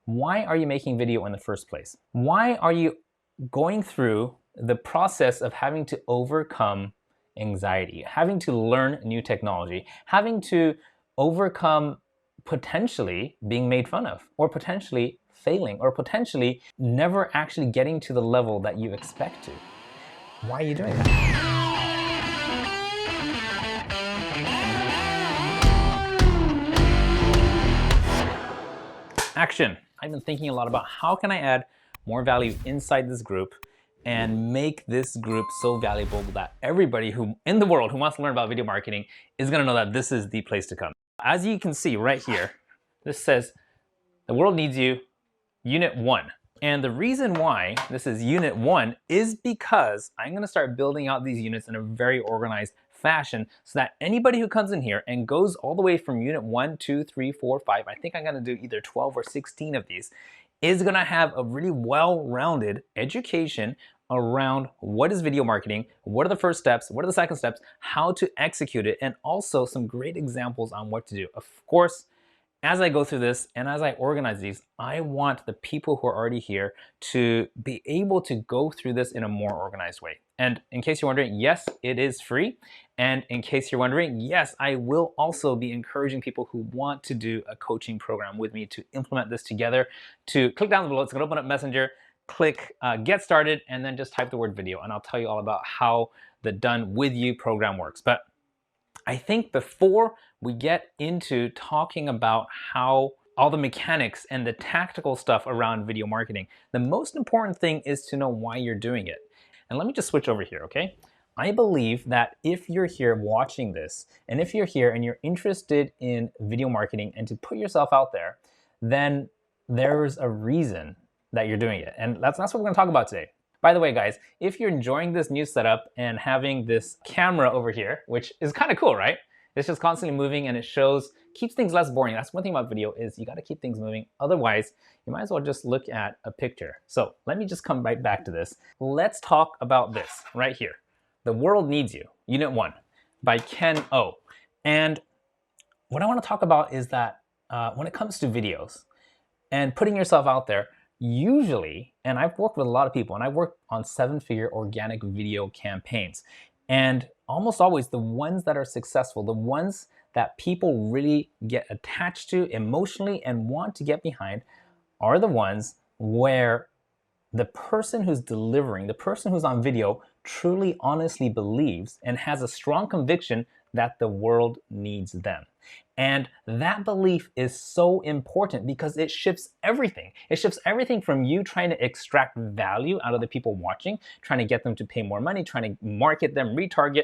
Why are you making video in the first place? Why are you going through the process of having to overcome anxiety, having to learn new technology, having to overcome potentially being made fun of, or potentially failing, or potentially never actually getting to the level that you expect to? Why are you doing that? Action. I've been thinking a lot about how can I add more value inside this group and make this group so valuable that everybody who in the world who wants to learn about video marketing is going to know that this is the place to come. As you can see right here, this says the world needs you, Unit 1. And the reason why this is Unit 1 is because I'm going to start building out these units in a very organized fashion so that anybody who comes in here and goes all the way from Unit 1, 2, 3, 4, 5, I think I'm going to do either 12 or 16 of these, is going to have a really well-rounded education around what is video marketing, what are the first steps, what are the second steps, how to execute it, and also some great examples on what to do. Of course, as I go through this and as I organize these, I want the people who are already here to be able to go through this in a more organized way. And in case you're wondering, yes, it is free. And in case you're wondering, yes, I will also be encouraging people who want to do a coaching program with me to implement this together, to click down below. It's going to open up Messenger, click get started, and then just type the word video. And I'll tell you all about how the Done With You program works. But I think before we get into talking about how all the mechanics and the tactical stuff around video marketing, the most important thing is to know why you're doing it. And let me just switch over here, okay? I believe that if you're here watching this, and if you're here and you're interested in video marketing and to put yourself out there, then there's a reason that you're doing it. And that's what we're gonna talk about today. By the way, guys, if you're enjoying this new setup and having this camera over here, which is kind of cool, right? It's just constantly moving and it keeps things less boring. That's one thing about video is you got to keep things moving. Otherwise, you might as well just look at a picture. So let me just come right back to this. Let's talk about this right here. The World Needs You, Unit 1 by Ken O. And what I want to talk about is that when it comes to videos and putting yourself out there, usually, and I've worked with a lot of people, and I've worked on 7-figure organic video campaigns, and almost always the ones that are successful, the ones that people really get attached to emotionally and want to get behind, are the ones where the person who's delivering, the person who's on video, truly honestly believes and has a strong conviction that the world needs them. And that belief is so important because it shifts everything. It shifts everything from you trying to extract value out of the people watching, trying to get them to pay more money, trying to market them, retarget,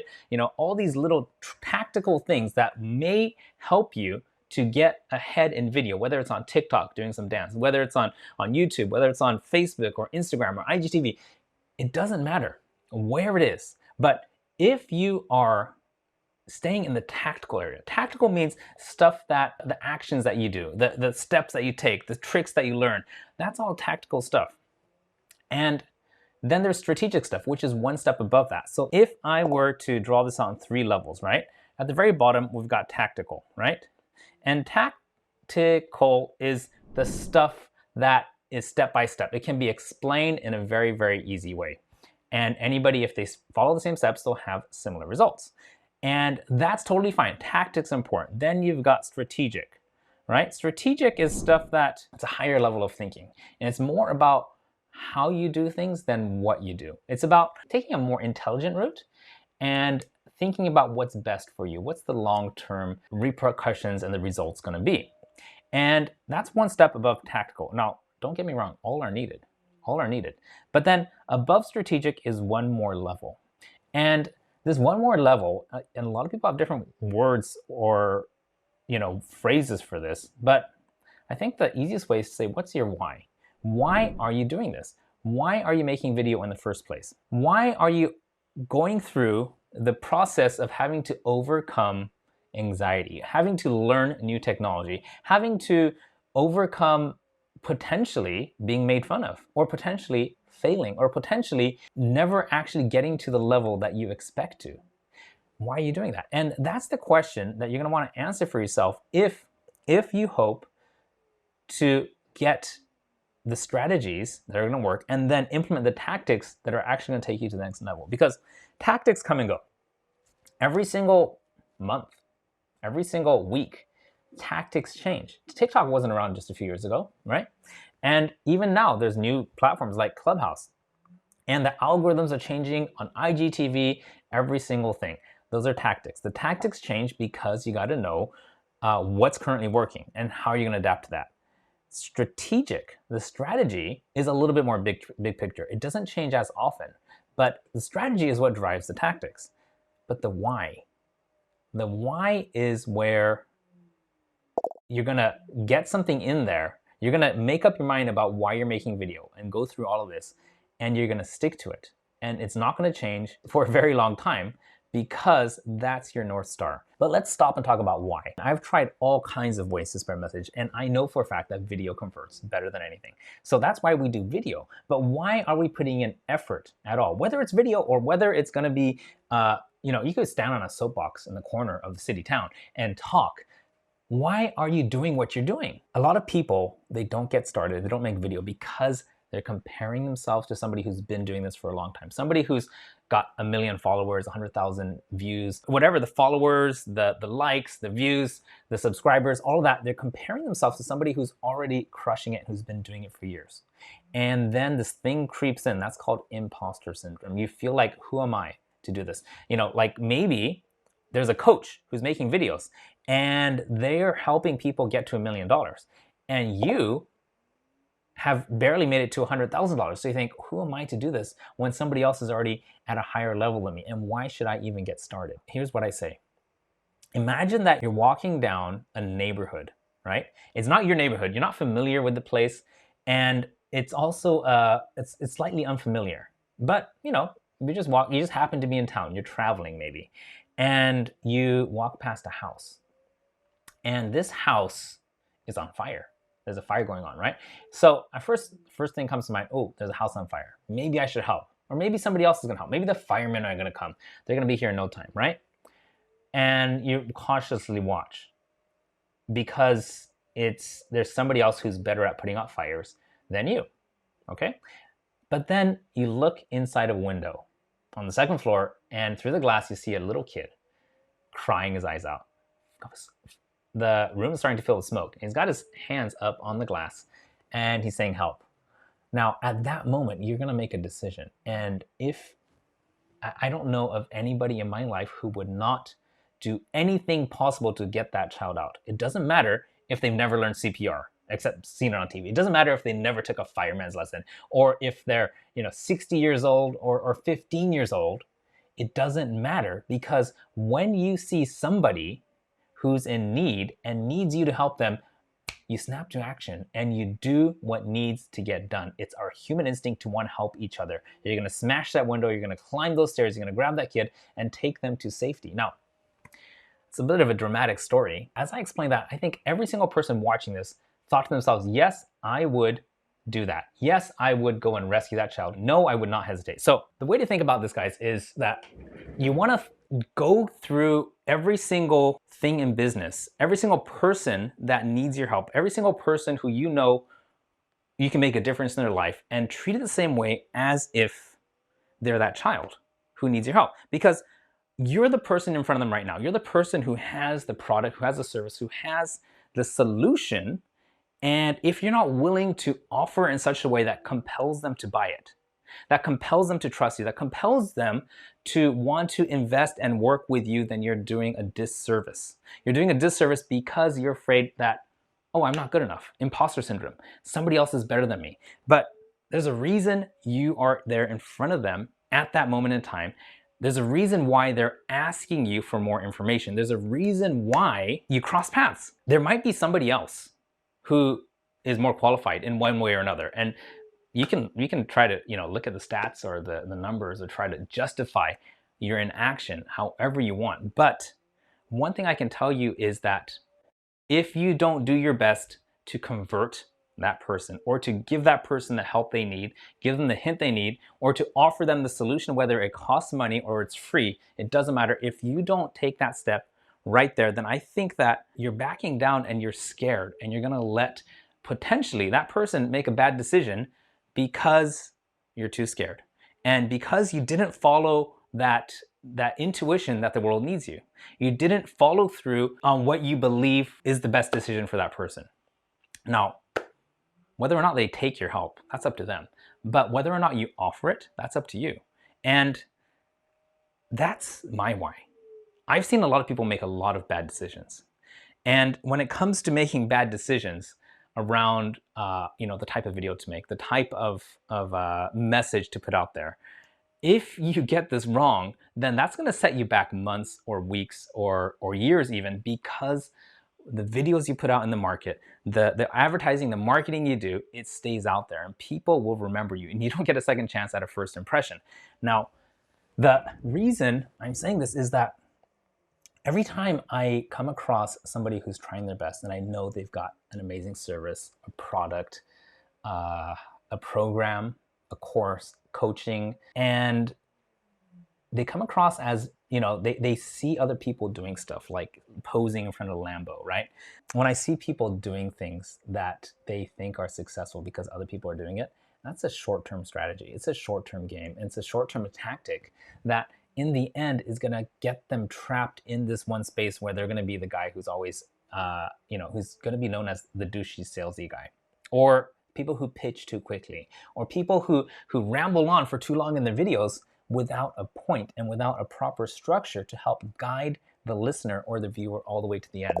all these little tactical things that may help you to get ahead in video, whether it's on TikTok doing some dance, whether it's on YouTube, whether it's on Facebook or Instagram or IGTV. It doesn't matter where it is. But if you are staying in the tactical area. Tactical means stuff that, the actions that you do, the steps that you take, the tricks that you learn. That's all tactical stuff. And then there's strategic stuff, which is one step above that. So if I were to draw this on 3 levels, right? At the very bottom, we've got tactical, right? And tactical is the stuff that is step by step. It can be explained in a very, very easy way. And anybody, if they follow the same steps, they'll have similar results. And that's totally fine. Tactics important. Then you've got strategic, right? Strategic is stuff that it's a higher level of thinking. And it's more about how you do things than what you do. It's about taking a more intelligent route and thinking about what's best for you. What's the long-term repercussions and the results going to be? And that's one step above tactical. Now, don't get me wrong, all are needed. All are needed. But then above strategic is one more level. And this one more level, and a lot of people have different words or phrases for this, but I think the easiest way is to say, what's your why? Why are you doing this? Why are you making video in the first place? Why are you going through the process of having to overcome anxiety, having to learn new technology, having to overcome potentially being made fun of, or potentially failing, or potentially never actually getting to the level that you expect to? Why are you doing that? And that's the question that you're going to want to answer for yourself if you hope to get the strategies that are going to work and then implement the tactics that are actually going to take you to the next level. Because tactics come and go. Every single month, every single week, tactics change. TikTok wasn't around just a few years ago, right? And even now, there's new platforms like Clubhouse. And the algorithms are changing on IGTV, every single thing. Those are tactics. The tactics change because you got to know what's currently working and how you're going to adapt to that. Strategic, the strategy is a little bit more big picture. It doesn't change as often, but the strategy is what drives the tactics. But the why is where you're gonna get something in there. You're gonna make up your mind about why you're making video and go through all of this, and you're gonna stick to it. And it's not gonna change for a very long time because that's your North Star. But let's stop and talk about why. I've tried all kinds of ways to spread message, and I know for a fact that video converts better than anything. So that's why we do video. But why are we putting in effort at all? Whether it's video or whether it's gonna be, you could stand on a soapbox in the corner of the city town and talk. Why are you doing what you're doing? A lot of people, they don't get started, they don't make video because they're comparing themselves to somebody who's been doing this for a long time. Somebody who's got 1 million followers, 100,000 views, whatever, the followers, the likes, the views, the subscribers, all of that, they're comparing themselves to somebody who's already crushing it, who's been doing it for years. And then this thing creeps in, that's called imposter syndrome. You feel like, who am I to do this? Like maybe there's a coach who's making videos and they're helping people get to $1 million. And you have barely made it to $100,000. So you think, who am I to do this when somebody else is already at a higher level than me? And why should I even get started? Here's what I say. Imagine that you're walking down a neighborhood, right? It's not your neighborhood. You're not familiar with the place. And it's also, it's slightly unfamiliar. But, you just happen to be in town. You're traveling maybe. And you walk past a house. And this house is on fire. There's a fire going on, right? So first thing comes to mind, oh, there's a house on fire. Maybe I should help. Or maybe somebody else is gonna help. Maybe the firemen are gonna come. They're gonna be here in no time, right? And you cautiously watch because there's somebody else who's better at putting out fires than you, okay? But then you look inside a window on the second floor, and through the glass you see a little kid crying his eyes out. The room is starting to fill with smoke. He's got his hands up on the glass and he's saying help. Now, at that moment, you're gonna make a decision. And if I don't know of anybody in my life who would not do anything possible to get that child out. It doesn't matter if they've never learned CPR, except seen it on TV. It doesn't matter if they never took a fireman's lesson, or if they're 60 years old or 15 years old. It doesn't matter, because when you see somebody who's in need and needs you to help them, you snap to action and you do what needs to get done. It's our human instinct to want to help each other. You're gonna smash that window, you're gonna climb those stairs, you're gonna grab that kid and take them to safety. Now, it's a bit of a dramatic story. As I explained that, I think every single person watching this thought to themselves, yes, I would do that. Yes, I would go and rescue that child. No, I would not hesitate. So the way to think about this, guys, is that you want to go through every single thing in business, every single person that needs your help, every single person who you can make a difference in their life, and treat it the same way as if they're that child who needs your help. Because you're the person in front of them right now. You're the person who has the product, who has the service, who has the solution. And if you're not willing to offer in such a way that compels them to buy it, that compels them to trust you, that compels them to want to invest and work with you, then you're doing a disservice. You're doing a disservice because you're afraid that, oh, I'm not good enough. Imposter syndrome. Somebody else is better than me. But there's a reason you are there in front of them at that moment in time. There's a reason why they're asking you for more information. There's a reason why you cross paths. There might be somebody else who is more qualified in one way or another. And you can try to look at the stats or the numbers or try to justify your inaction however you want. But one thing I can tell you is that if you don't do your best to convert that person, or to give that person the help they need, give them the hint they need, or to offer them the solution, whether it costs money or it's free, it doesn't matter. If you don't take that step right there, then I think that you're backing down and you're scared, and you're gonna let potentially that person make a bad decision because you're too scared. And because you didn't follow that intuition that the world needs you. You didn't follow through on what you believe is the best decision for that person. Now, whether or not they take your help, that's up to them. But whether or not you offer it, that's up to you. And that's my why. I've seen a lot of people make a lot of bad decisions. And when it comes to making bad decisions around the type of video to make, the type of message to put out there, if you get this wrong, then that's going to set you back months or weeks or years even, because the videos you put out in the market, the advertising, the marketing you do, it stays out there and people will remember you, and you don't get a second chance at a first impression. Now, the reason I'm saying this is that every time I come across somebody who's trying their best and I know they've got an amazing service, a product, a program, a course, coaching, and they come across as, they see other people doing stuff like posing in front of a Lambo, right? When I see people doing things that they think are successful because other people are doing it, that's a short-term strategy. It's a short-term game. It's a short-term tactic that in the end is going to get them trapped in this one space where they're going to be the guy who's always, who's going to be known as the douchey salesy guy, or people who pitch too quickly, or people who ramble on for too long in their videos without a point and without a proper structure to help guide the listener or the viewer all the way to the end.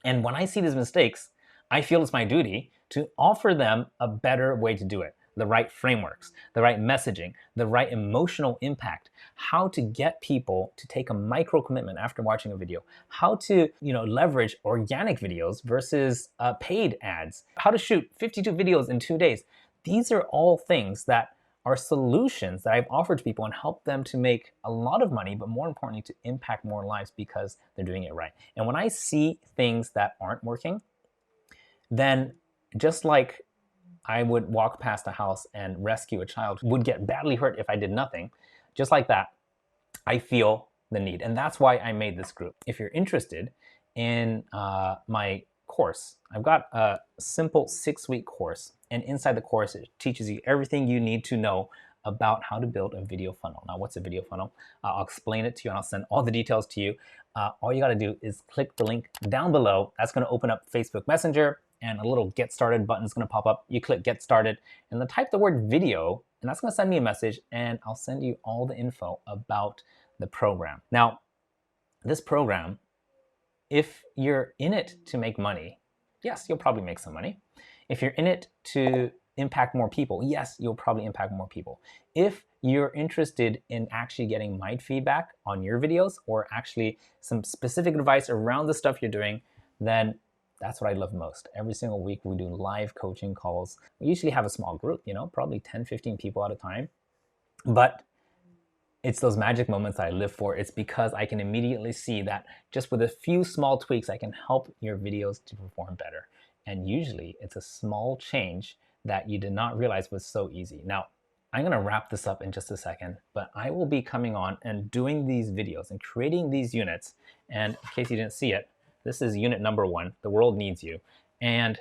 And when I see these mistakes, I feel it's my duty to offer them a better way to do it. The right frameworks, the right messaging, the right emotional impact, how to get people to take a micro commitment after watching a video, how to leverage organic videos versus paid ads, how to shoot 52 videos in 2 days. These are all things that are solutions that I've offered to people and help them to make a lot of money, but more importantly, to impact more lives because they're doing it right. And when I see things that aren't working, then just like I would walk past a house and rescue a child who would get badly hurt if I did nothing, just like that, I feel the need. And that's why I made this group. If you're interested in my course, I've got a simple 6-week course. And inside the course, it teaches you everything you need to know about how to build a video funnel. Now, what's a video funnel? I'll explain it to you and I'll send all the details to you. All you got to do is click the link down below. That's going to open up Facebook Messenger, and a little get started button is going to pop up. You click get started and then type the word video, and that's going to send me a message, and I'll send you all the info about the program. Now, this program, if you're in it to make money, yes, you'll probably make some money. If you're in it to impact more people, yes, you'll probably impact more people. If you're interested in actually getting my feedback on your videos or actually some specific advice around the stuff you're doing, then that's what I love most. Every single week we do live coaching calls. We usually have a small group, probably 10, 15 people at a time. But it's those magic moments I live for. It's because I can immediately see that just with a few small tweaks, I can help your videos to perform better. And usually it's a small change that you did not realize was so easy. Now, I'm going to wrap this up in just a second, but I will be coming on and doing these videos and creating these units. And in case you didn't see it, this is unit number 1. The world needs you. And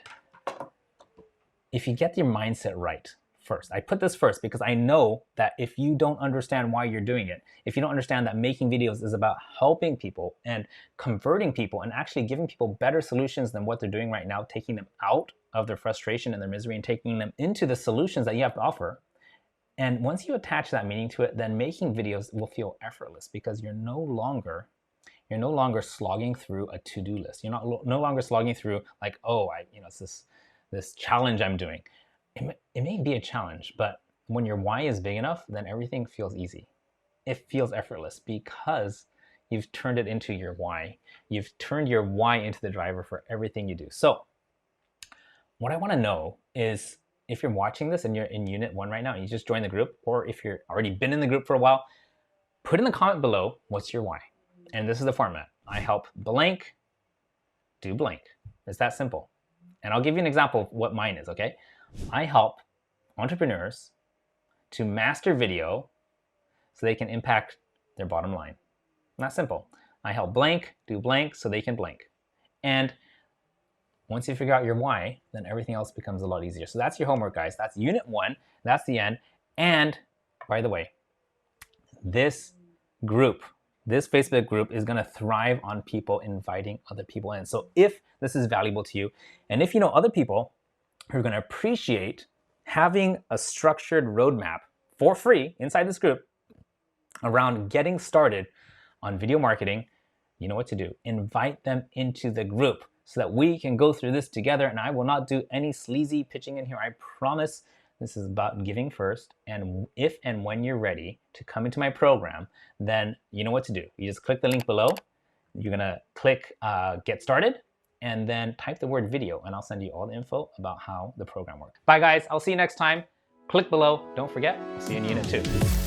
if you get your mindset right first, I put this first because I know that if you don't understand why you're doing it, if you don't understand that making videos is about helping people and converting people and actually giving people better solutions than what they're doing right now, taking them out of their frustration and their misery and taking them into the solutions that you have to offer. And once you attach that meaning to it, then making videos will feel effortless because you're no longer slogging through a to-do list. You're no longer slogging through like, oh, it's this challenge I'm doing. It may be a challenge, but when your why is big enough, then everything feels easy. It feels effortless because you've turned it into your why. You've turned your why into the driver for everything you do. So what I want to know is, if you're watching this and you're in unit 1 right now and you just joined the group, or if you're already been in the group for a while, put in the comment below, what's your why? And this is the format. I help blank do blank. It's that simple. And I'll give you an example of what mine is, okay? I help entrepreneurs to master video so they can impact their bottom line. Not simple. I help blank do blank so they can blank. And Once you figure out your why, then everything else becomes a lot easier. So that's your homework, guys. That's unit 1. That's the end. And by the way, this group, this Facebook group is going to thrive on people inviting other people in. So if this is valuable to you, and if you know other people who are going to appreciate having a structured roadmap for free inside this group around getting started on video marketing, you know what to do. Invite them into the group so that we can go through this together, and I will not do any sleazy pitching in here. I promise. This is about giving first, and if and when you're ready to come into my program, then you know what to do. You just click the link below. You're gonna click get started, and then type the word video, and I'll send you all the info about how the program works. Bye guys, I'll see you next time. Click below, don't forget, I'll see you in unit 2.